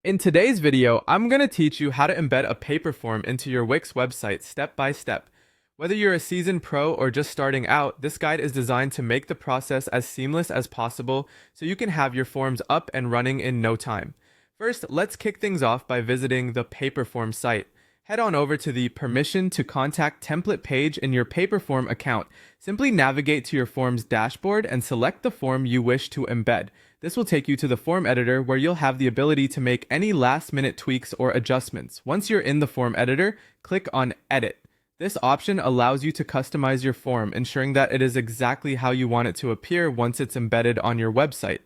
In today's video, I'm going to teach you how to embed a paper form into your Wix website step by step. Whether you're a seasoned pro or just starting out, this guide is designed to make the process as seamless as possible so you can have your forms up and running in no time. First, let's kick things off by visiting the Paperform site. Head on over to the Permission to Contact template page in your Paperform account. Simply navigate to your form's dashboard and select the form you wish to embed. This will take you to the form editor where you'll have the ability to make any last-minute tweaks or adjustments. Once you're in the form editor, click on Edit. This option allows you to customize your form, ensuring that it is exactly how you want it to appear once it's embedded on your website.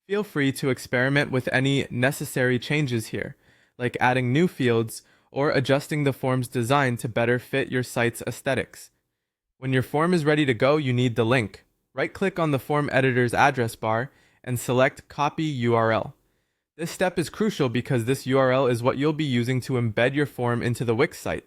Feel free to experiment with any necessary changes here, like adding new fields or adjusting the form's design to better fit your site's aesthetics. When your form is ready to go, you need the link. Right-click on the form editor's address bar and select Copy URL. This step is crucial because this URL is what you'll be using to embed your form into the Wix site.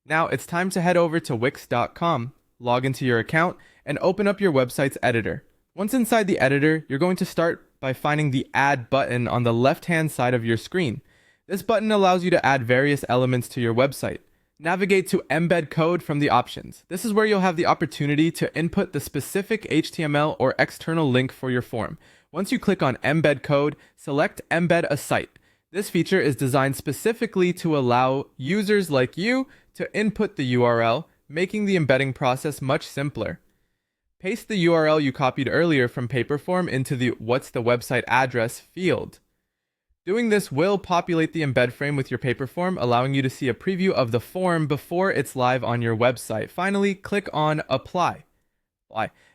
Now it's time to head over to wix.com, log into your account, and open up your website's editor. Once inside the editor, you're going to start by finding the Add button on the left-hand side of your screen. This button allows you to add various elements to your website. Navigate to Embed Code from the options. This is where you'll have the opportunity to input the specific HTML or external link for your form. Once you click on Embed Code, select Embed a Site. This feature is designed specifically to allow users like you to input the URL, making the embedding process much simpler. Paste the URL you copied earlier from Paperform into the What's the Website Address field. Doing this will populate the embed frame with your Paperform, allowing you to see a preview of the form before it's live on your website. Finally, click on Apply.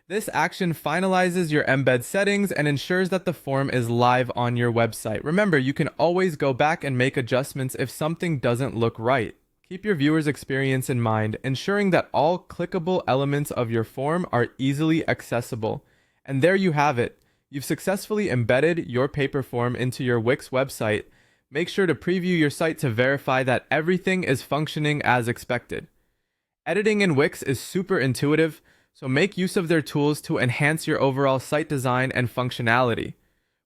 This action finalizes your embed settings and ensures that the form is live on your website. Remember, you can always go back and make adjustments if something doesn't look right. Keep your viewer's experience in mind, ensuring that all clickable elements of your form are easily accessible. And there you have it. You've successfully embedded your Paperform into your Wix website. Make sure to preview your site to verify that everything is functioning as expected. Editing in Wix is super intuitive, so make use of their tools to enhance your overall site design and functionality.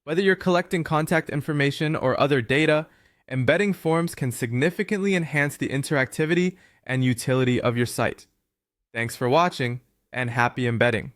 Whether you're collecting contact information or other data, embedding forms can significantly enhance the interactivity and utility of your site. Thanks for watching, and happy embedding!